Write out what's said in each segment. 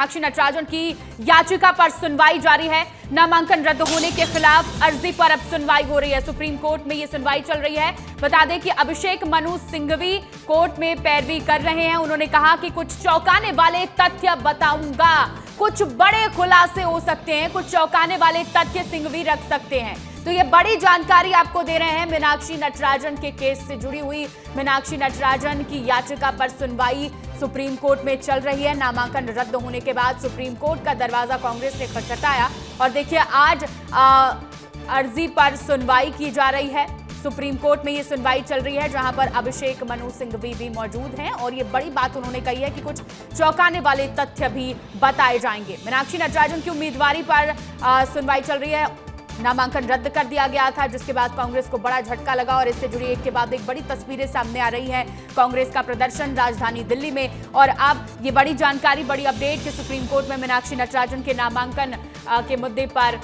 मीनाक्षी नटराजन की याचिका पर सुनवाई जारी है। नामांकन रद्द होने के खिलाफ अर्जी पर अब सुनवाई हो रही है। सुप्रीम कोर्ट में ये सुनवाई चल रही है। बता दें कि अभिषेक मनु सिंघवी कोर्ट में पैरवी कर रहे हैं। उन्होंने कहा कि कुछ चौंकाने वाले तथ्य बताऊंगा, कुछ बड़े खुलासे हो सकते हैं, कुछ चौंकाने वाले तथ्य सिंघवी रख सकते हैं। तो ये बड़ी जानकारी आपको दे रहे हैं मीनाक्षी नटराजन के केस से जुड़ी हुई। मीनाक्षी नटराजन की याचिका पर सुनवाई सुप्रीम कोर्ट में चल रही है। नामांकन रद्द होने के बाद सुप्रीम कोर्ट का दरवाजा कांग्रेस ने खटखटाया और देखिए आज अर्जी पर सुनवाई की जा रही है। सुप्रीम कोर्ट में ये सुनवाई चल रही है जहां पर अभिषेक मनु सिंघवी भी मौजूद हैं और ये बड़ी बात उन्होंने कही है कि कुछ चौंकाने वाले तथ्य भी बताए जाएंगे। मीनाक्षी नटराजन की उम्मीदवारी पर सुनवाई चल रही है। नामांकन रद्द कर दिया गया था जिसके बाद कांग्रेस को बड़ा झटका लगा और इससे जुड़ी एक के बाद एक बड़ी तस्वीरें सामने आ रही हैं। कांग्रेस का प्रदर्शन राजधानी दिल्ली में और अब ये बड़ी जानकारी, बड़ी अपडेट कि सुप्रीम कोर्ट में मीनाक्षी नटराजन के नामांकन के मुद्दे पर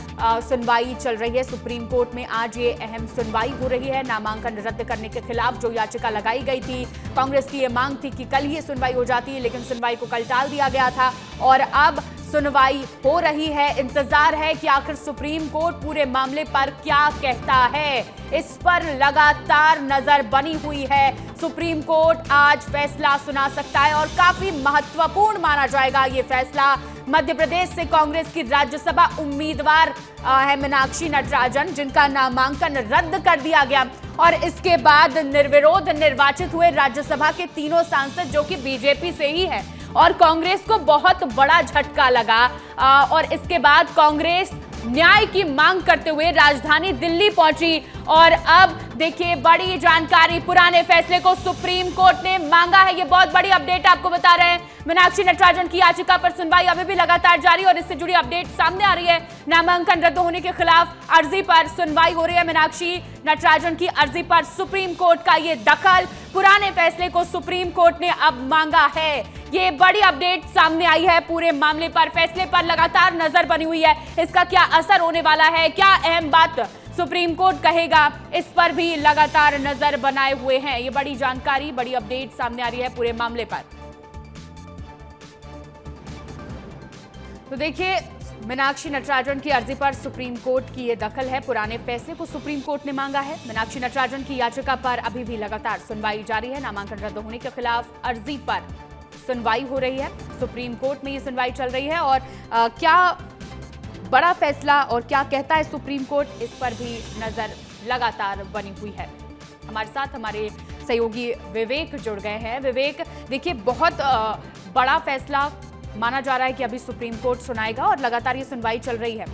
सुनवाई चल रही है। सुप्रीम कोर्ट में आज ये अहम सुनवाई हो रही है। नामांकन रद्द करने के खिलाफ जो याचिका लगाई गई थी, कांग्रेस की ये मांग थी कि कल ही सुनवाई हो जाती है, लेकिन सुनवाई को कल टाल दिया गया था और अब सुनवाई हो रही है। इंतजार है कि आखिर सुप्रीम कोर्ट पूरे मामले पर क्या कहता है। इस पर लगातार नजर बनी हुई है। सुप्रीम कोर्ट आज फैसला सुना सकता है और काफी महत्वपूर्ण माना जाएगा ये फैसला। मध्य प्रदेश से कांग्रेस की राज्यसभा उम्मीदवार है मीनाक्षी नटराजन, जिनका नामांकन रद्द कर दिया गया और इसके बाद निर्विरोध निर्वाचित हुए राज्यसभा के तीनों सांसद जो कि बीजेपी से ही है और कांग्रेस को बहुत बड़ा झटका लगा और इसके बाद कांग्रेस न्याय की मांग करते हुए राजधानी दिल्ली पहुंची और अब देखिए बड़ी जानकारी, पुराने फैसले को सुप्रीम कोर्ट ने मांगा है। ये बहुत बड़ी अपडेट आपको बता रहे हैं। मीनाक्षी नटराजन की याचिका पर सुनवाई अभी भी लगातार जारी और इससे जुड़ी अपडेट सामने आ रही है। नामांकन रद्द होने के खिलाफ अर्जी पर सुनवाई हो रही है। मीनाक्षी नटराजन की अर्जी पर सुप्रीम कोर्ट का ये दखल, पुराने फैसले को सुप्रीम कोर्ट ने अब मांगा है। ये बड़ी अपडेट सामने आई है। पूरे मामले पर, फैसले पर लगातार नजर बनी हुई है। इसका क्या असर होने वाला है, क्या अहम बात सुप्रीम कोर्ट कहेगा, इस पर भी लगातार नजर बनाए हुए हैं। ये बड़ी जानकारी, बड़ी अपडेट सामने आ रही है पूरे मामले पर। तो देखिए मीनाक्षी नटराजन की अर्जी पर सुप्रीम कोर्ट की ये दखल है। पुराने फैसले को सुप्रीम कोर्ट ने मांगा है। मीनाक्षी नटराजन की याचिका पर अभी भी लगातार सुनवाई जारी है। नामांकन रद्द होने के खिलाफ अर्जी पर सुनवाई हो रही है। सुप्रीम कोर्ट में ये सुनवाई चल रही है और क्या बड़ा फैसला और क्या कहता है सुप्रीम कोर्ट, इस पर भी नजर लगातार बनी हुई है। हमारे साथ हमारे सहयोगी विवेक जुड़ गए हैं। विवेक, देखिए बहुत बड़ा फैसला माना जा रहा है कि अभी सुप्रीम कोर्ट सुनाएगा और लगातार ये सुनवाई चल रही है।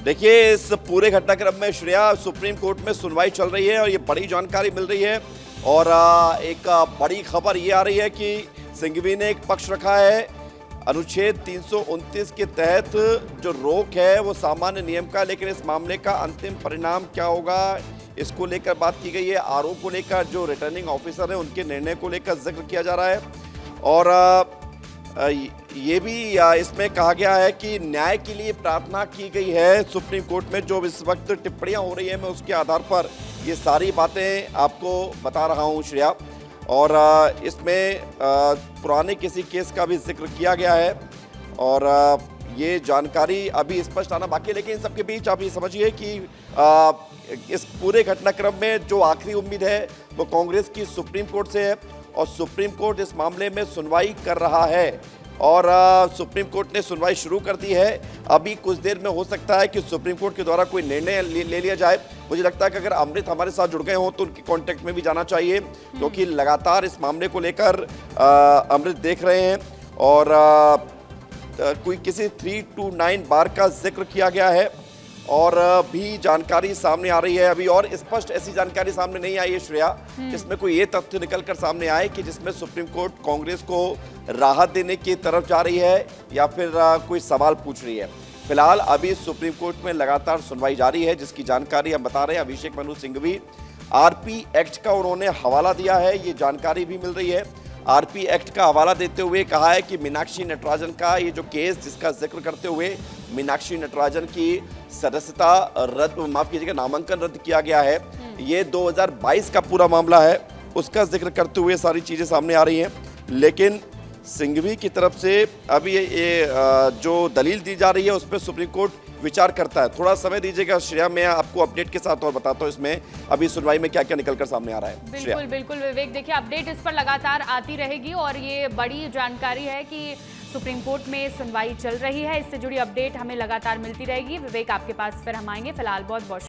देखिए इस पूरे घटनाक्रम में श्रेया, सुप्रीम कोर्ट में सुनवाई चल रही है और ये बड़ी जानकारी मिल रही है और एक बड़ी खबर ये आ रही है कि सिंघवी ने एक पक्ष रखा है। अनुच्छेद 329 के तहत जो रोक है वो सामान्य नियम का, लेकिन इस मामले का अंतिम परिणाम क्या होगा इसको लेकर बात की गई है। आरोप को लेकर जो रिटर्निंग ऑफिसर है उनके निर्णय को लेकर जिक्र किया जा रहा है और ये भी इसमें कहा गया है कि न्याय के लिए प्रार्थना की गई है सुप्रीम कोर्ट में। जो इस वक्त टिप्पणियां हो रही है मैं उसके आधार पर ये सारी बातें आपको बता रहा हूं श्रेया। और इसमें पुराने किसी केस का भी जिक्र किया गया है और ये जानकारी अभी स्पष्ट आना बाकी है। लेकिन इन सबके बीच आप ये समझिए कि इस पूरे घटनाक्रम में जो आखिरी उम्मीद है वो कांग्रेस की सुप्रीम कोर्ट से है और सुप्रीम कोर्ट इस मामले में सुनवाई कर रहा है और सुप्रीम कोर्ट ने सुनवाई शुरू कर दी है। अभी कुछ देर में हो सकता है कि सुप्रीम कोर्ट के द्वारा कोई निर्णय ले लिया जाए। मुझे लगता है कि अगर अमृत हमारे साथ जुड़ गए हों तो उनके कांटेक्ट में भी जाना चाहिए, क्योंकि लगातार इस मामले को लेकर अमृत देख रहे हैं और कोई किसी 329 बार का जिक्र किया गया है और भी जानकारी सामने आ रही है। अभी और स्पष्ट ऐसी जानकारी सामने नहीं आई है श्रेया, जिसमें कोई ये तथ्य निकल कर सामने आए कि जिसमें सुप्रीम कोर्ट कांग्रेस को राहत देने की तरफ जा रही है या फिर कोई सवाल पूछ रही है। फिलहाल अभी सुप्रीम कोर्ट में लगातार सुनवाई जारी है, जिसकी जानकारी हम बता रहे हैं। अभिषेक मनु सिंघवी आरपी एक्ट का उन्होंने हवाला दिया है, ये जानकारी भी मिल रही है। आरपी एक्ट का हवाला देते हुए कहा है कि मीनाक्षी नटराजन का ये जो केस जिसका जिक्र करते हुए मीनाक्षी नटराजन की सदस्यता रद्द, माफ कीजिएगा, नामांकन रद्द किया गया है। ये 2022 का पूरा मामला है, उसका जिक्र करते हुए सारी चीजें सामने आ रही हैं। लेकिन सिंघवी की तरफ से अभी ये जो दलील दी जा रही है उस पर सुप्रीम कोर्ट विचार करता है। थोड़ा समय दीजिएगा श्रेया, मैं आपको अपडेट के साथ और बताता हूँ इसमें अभी सुनवाई में क्या क्या निकलकर सामने आ रहा है। बिल्कुल बिल्कुल विवेक, देखिए अपडेट इस पर लगातार आती रहेगी और ये बड़ी जानकारी है कि सुप्रीम कोर्ट में सुनवाई चल रही है। इससे जुड़ी अपडेट हमें लगातार मिलती रहेगी। विवेक, आपके पास फिर हम आएंगे। फिलहाल बहुत बहुत